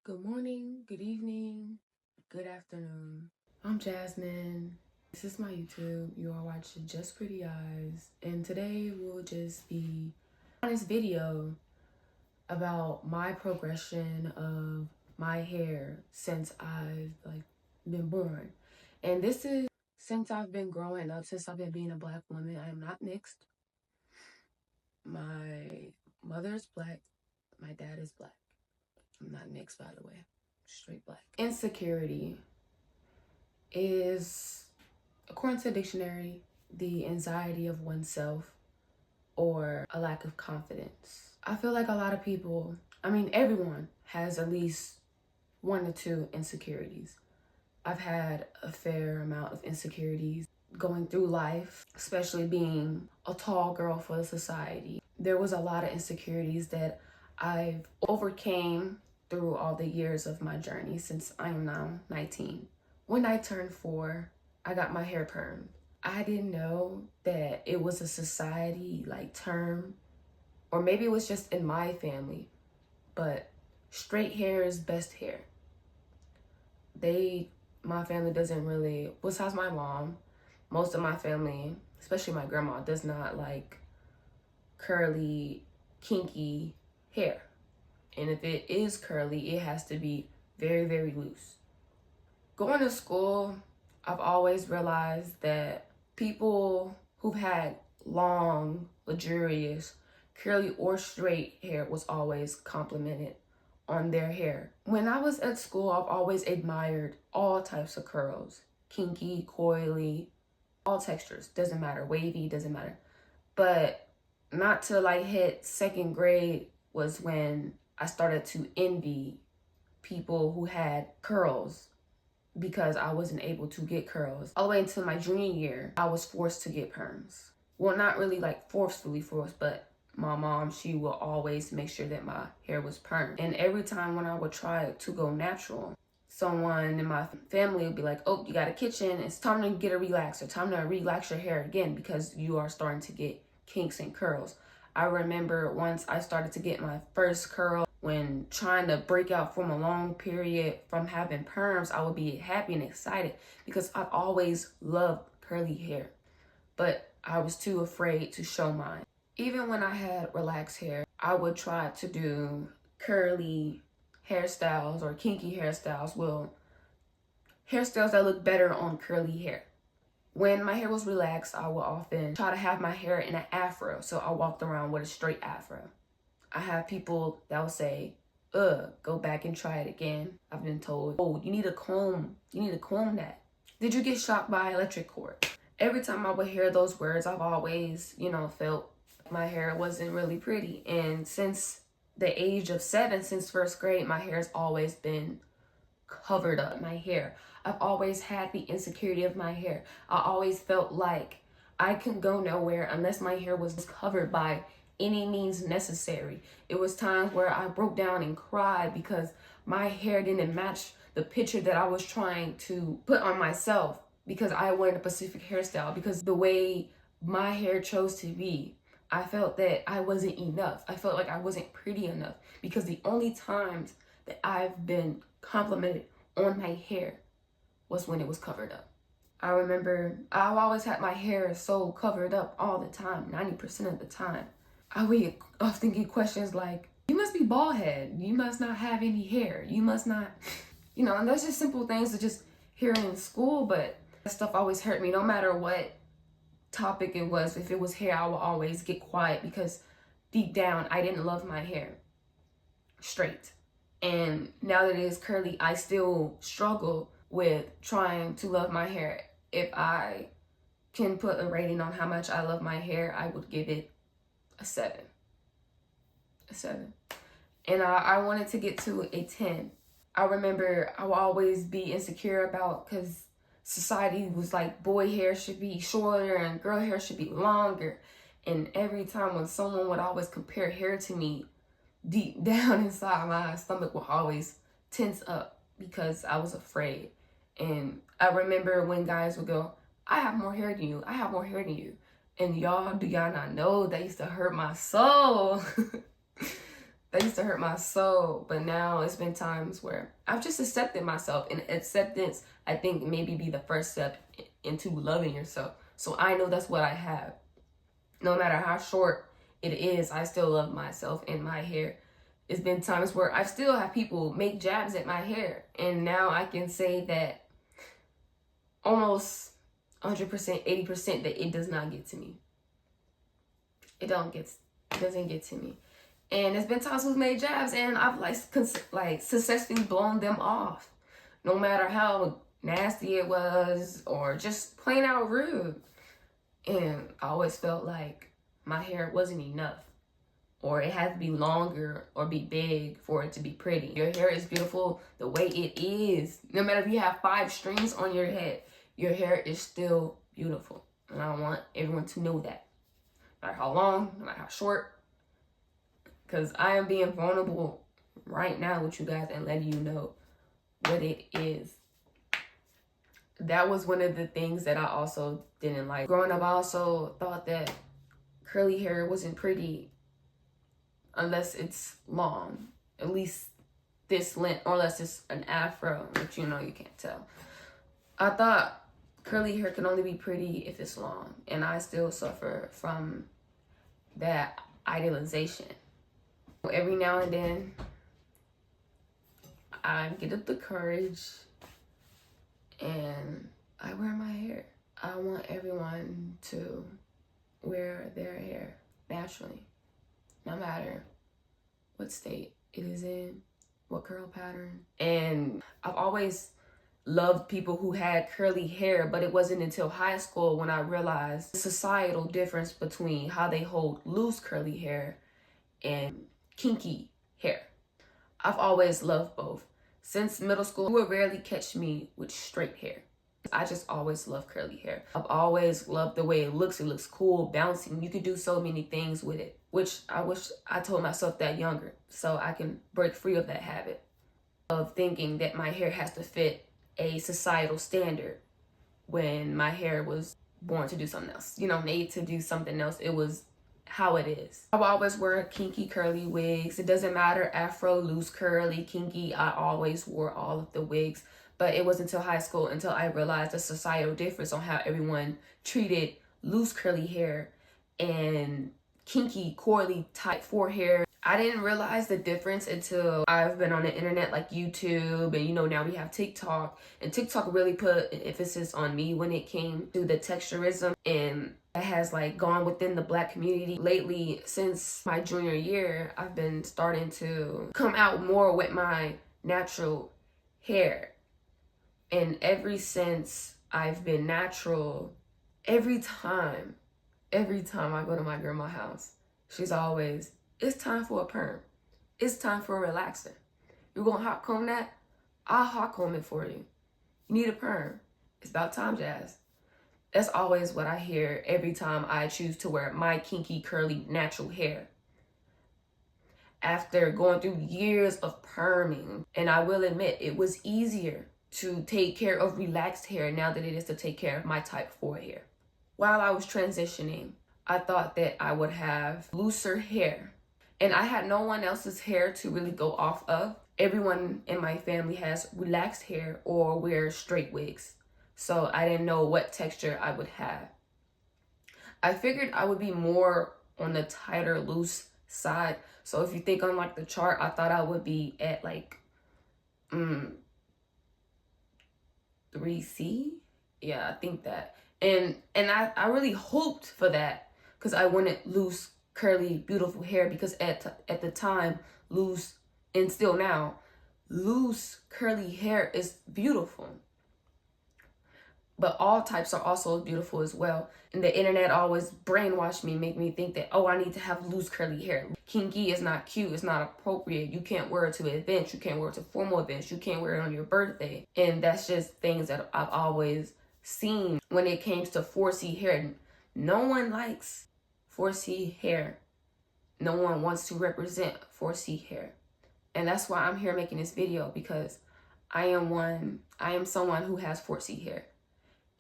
Good morning, good evening, good afternoon. I'm Jasmine. This is my YouTube. You are watching Just Pretty Eyes. And today will just be on this video about my progression of my hair since I've been born. And this is since I've been growing up, since I've been being a black woman. I am not mixed. My mother is black, my dad is black. I'm not mixed, by the way. Straight black. Insecurity is, according to the dictionary, the anxiety of oneself or a lack of confidence. I feel like a lot of people, everyone has at least one or two insecurities. I've had a fair amount of insecurities going through life, especially being a tall girl for the society. There was a lot of insecurities that I've overcame through all the years of my journey since I am now 19. When I turned 4, I got my hair permed. I didn't know that it was a society term, or maybe it was just in my family, but straight hair is best hair. My family doesn't really, besides my mom, most of my family, especially my grandma, does not like curly, kinky hair. And if it is curly, it has to be very, very loose. Going to school, I've always realized that people who've had long, luxurious, curly or straight hair was always complimented on their hair. When I was at school, I've always admired all types of curls. Kinky, coily, all textures. Doesn't matter. Wavy, doesn't matter. But not till I hit second grade was when I started to envy people who had curls, because I wasn't able to get curls. All the way until my junior year, I was forced to get perms. Well, not really forcefully forced, but my mom, she will always make sure that my hair was permed. And every time when I would try to go natural, someone in my family would be like, oh, you got a kitchen, it's time to get a relaxer, time to relax your hair again because you are starting to get kinks and curls. I remember once I started to get my first curl, when trying to break out from a long period from having perms, I would be happy and excited because I've always loved curly hair, but I was too afraid to show mine. Even when I had relaxed hair, I would try to do curly hairstyles or kinky hairstyles. Well, hairstyles that look better on curly hair. When my hair was relaxed, I would often try to have my hair in an afro, so I walked around with a straight afro. I have people that will say, go back and try it again. I've been told, oh, you need to comb that. Did you get shocked by electric cord? Every time I would hear those words, I've always, felt my hair wasn't really pretty. And since the age of 7, since first grade, my hair's always been covered up. My hair, I've always had the insecurity of my hair. I always felt like I couldn't go nowhere unless my hair was covered by any means necessary. It was times where I broke down and cried because my hair didn't match the picture that I was trying to put on myself, because I wanted a specific hairstyle, because the way my hair chose to be, I felt that I wasn't enough. I felt like I wasn't pretty enough, because the only times that I've been complimented on my hair was when it was covered up. I remember I've always had my hair so covered up all the time, 90% of the time. I would often get questions like, you must be bald head, you must not have any hair, you must not, and that's just simple things to just hear in school, but that stuff always hurt me. No matter what topic it was, if it was hair, I would always get quiet because deep down, I didn't love my hair straight. And now that it is curly, I still struggle with trying to love my hair. If I can put a rating on how much I love my hair, I would give it a 7. A 7. And I wanted to get to a 10. I remember I would always be insecure about, because society was like, boy hair should be shorter and girl hair should be longer. And every time when someone would always compare hair to me, deep down inside, my stomach would always tense up because I was afraid. And I remember when guys would go, I have more hair than you, I have more hair than you. And do y'all not know that used to hurt my soul? That used to hurt my soul, but now it's been times where I've just accepted myself, and acceptance, I think, maybe be the first step into loving yourself. So I know that's what I have. No matter how short it is, I still love myself and my hair. It's been times where I still have people make jabs at my hair, and now I can say that almost 100%, 80% that it does not get to me. It doesn't get to me. And there's been times we've made jabs and I've like successfully blown them off, no matter how nasty it was or just plain out rude. And I always felt like my hair wasn't enough, or it had to be longer or be big for it to be pretty. Your hair is beautiful the way it is. No matter if you have 5 strings on your head, your hair is still beautiful. And I want everyone to know that. No matter how long, no matter how short. Because I am being vulnerable right now with you guys and letting you know what it is. That was one of the things that I also didn't like. Growing up, I also thought that curly hair wasn't pretty unless it's long. At least this length, or unless it's an afro, which you know you can't tell. I thought curly hair can only be pretty if it's long. And I still suffer from that idealization. Every now and then, I get up the courage and I wear my hair. I want everyone to wear their hair naturally, no matter what state it is in, what curl pattern. And I've always loved people who had curly hair, but it wasn't until high school when I realized the societal difference between how they hold loose curly hair and kinky hair. I've always loved both. Since middle school, you will rarely catch me with straight hair. I just always love curly hair. I've always loved the way it looks. It looks cool, bouncing. You can do so many things with it, which I wish I told myself that younger, so I can break free of that habit of thinking that my hair has to fit a societal standard when my hair was born to do something else. You know, made to do something else. It was how it is. I always wear kinky curly wigs. It doesn't matter, afro, loose, curly, kinky. I always wore all of the wigs. But it wasn't until high school until I realized the societal difference on how everyone treated loose curly hair and kinky, coily type 4 hair. I didn't realize the difference until I've been on the internet like YouTube, and you know, now we have TikTok, and TikTok really put an emphasis on me when it came to the texturism, and it has like gone within the Black community. Lately, since my junior year, I've been starting to come out more with my natural hair. And ever since I've been natural, every time I go to my grandma's house, she's always, it's time for a perm. It's time for a relaxer. You gonna hot comb that? I'll hot comb it for you. You need a perm. It's about time, Jazz. That's always what I hear every time I choose to wear my kinky, curly, natural hair. After going through years of perming, and I will admit, it was easier to take care of relaxed hair now than it is to take care of my type 4 hair. While I was transitioning, I thought that I would have looser hair, and I had no one else's hair to really go off of. Everyone in my family has relaxed hair or wears straight wigs, so I didn't know what texture I would have. I figured I would be more on the tighter, loose side. So if you think on like the chart, I thought I would be at like 3C. Yeah, I think that. And I really hoped for that because I wanted loose, curly, beautiful hair, because at the time, loose, and still now, loose, curly hair is beautiful. But all types are also beautiful as well. And the internet always brainwashed me, make me think that, oh, I need to have loose curly hair. Kinky is not cute. It's not appropriate. You can't wear it to events. You can't wear it to formal events. You can't wear it on your birthday. And that's just things that I've always seen when it came to 4C hair. No one likes 4C hair. No one wants to represent 4C hair. And that's why I'm here making this video, because I am someone who has 4C hair.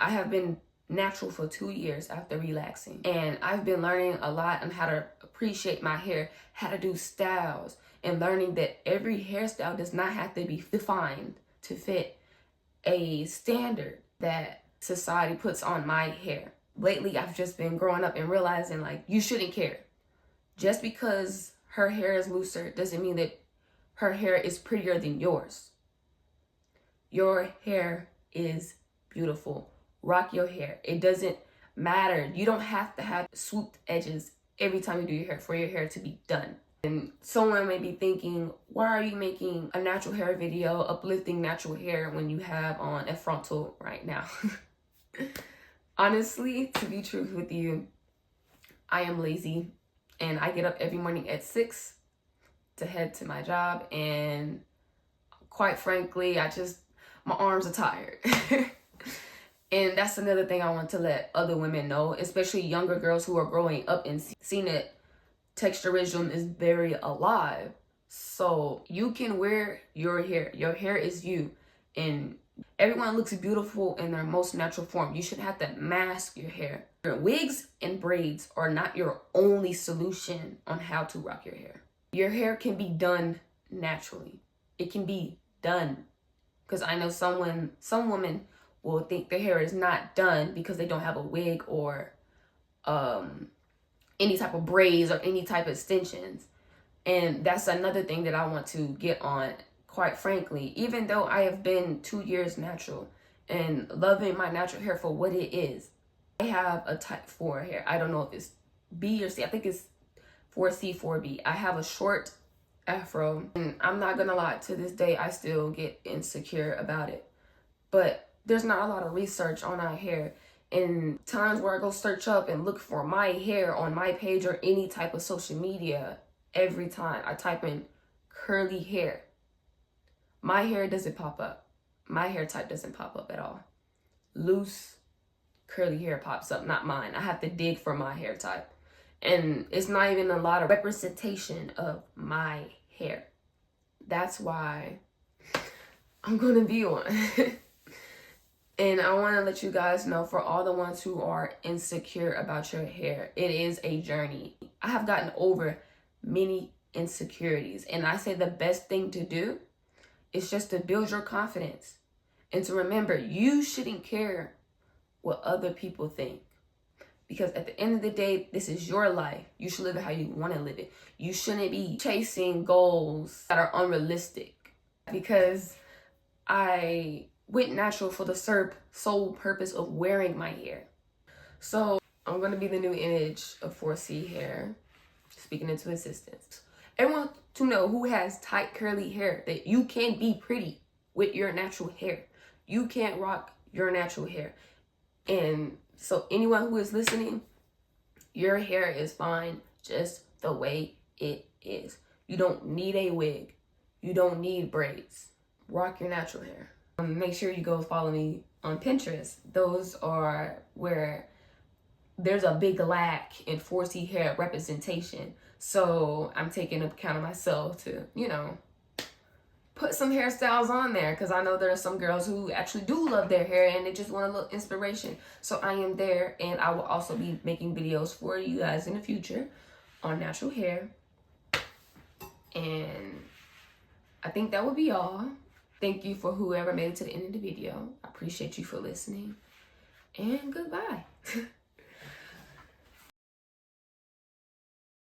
I have been natural for 2 years after relaxing, and I've been learning a lot on how to appreciate my hair, how to do styles, and learning that every hairstyle does not have to be defined to fit a standard that society puts on my hair. Lately, I've just been growing up and realizing, like, you shouldn't care. Just because her hair is looser doesn't mean that her hair is prettier than yours. Your hair is beautiful. Rock your hair. It doesn't matter. You don't have to have swooped edges every time you do your hair for your hair to be done. And someone may be thinking, why are you making a natural hair video uplifting natural hair when you have on a frontal right now? Honestly, to be true with you, I am lazy and I get up every morning at 6 to head to my job, and quite frankly, my arms are tired. And that's another thing I want to let other women know, especially younger girls who are growing up and seeing that texturism is very alive. So you can wear your hair. Your hair is you. And everyone looks beautiful in their most natural form. You shouldn't have to mask your hair. Wigs and braids are not your only solution on how to rock your hair. Your hair can be done naturally. It can be done. Because I know some women will think their hair is not done because they don't have a wig or any type of braids or any type of extensions. And that's another thing that I want to get on. Quite frankly, even though I have been 2 years natural and loving my natural hair for what it is, I have a type 4 hair. I don't know if it's B or C. I think it's 4C, 4B. I have a short afro, and I'm not gonna lie, to this day I still get insecure about it. But there's not a lot of research on our hair, and times where I go search up and look for my hair on my page or any type of social media, every time I type in curly hair, my hair doesn't pop up. My hair type doesn't pop up at all. Loose curly hair pops up, not mine. I have to dig for my hair type. And it's not even a lot of representation of my hair. That's why I'm gonna be on. And I want to let you guys know, for all the ones who are insecure about your hair, it is a journey. I have gotten over many insecurities, and I say the best thing to do is just to build your confidence and to remember you shouldn't care what other people think. Because at the end of the day, this is your life. You should live it how you want to live it. You shouldn't be chasing goals that are unrealistic. Because I went natural for the sole purpose of wearing my hair. So I'm going to be the new image of 4C hair, speaking into existence. Everyone to know who has tight curly hair, that you can be pretty with your natural hair. You can't rock your natural hair. And so anyone who is listening, your hair is fine just the way it is. You don't need a wig. You don't need braids. Rock your natural hair. Make sure you go follow me on Pinterest. Those are where there's a big lack in 4C hair representation. So I'm taking account of myself to, put some hairstyles on there, because I know there are some girls who actually do love their hair and they just want a little inspiration. So I am there, and I will also be making videos for you guys in the future on natural hair. And I think that would be all. Thank you for whoever made it to the end of the video. I appreciate you for listening. And goodbye.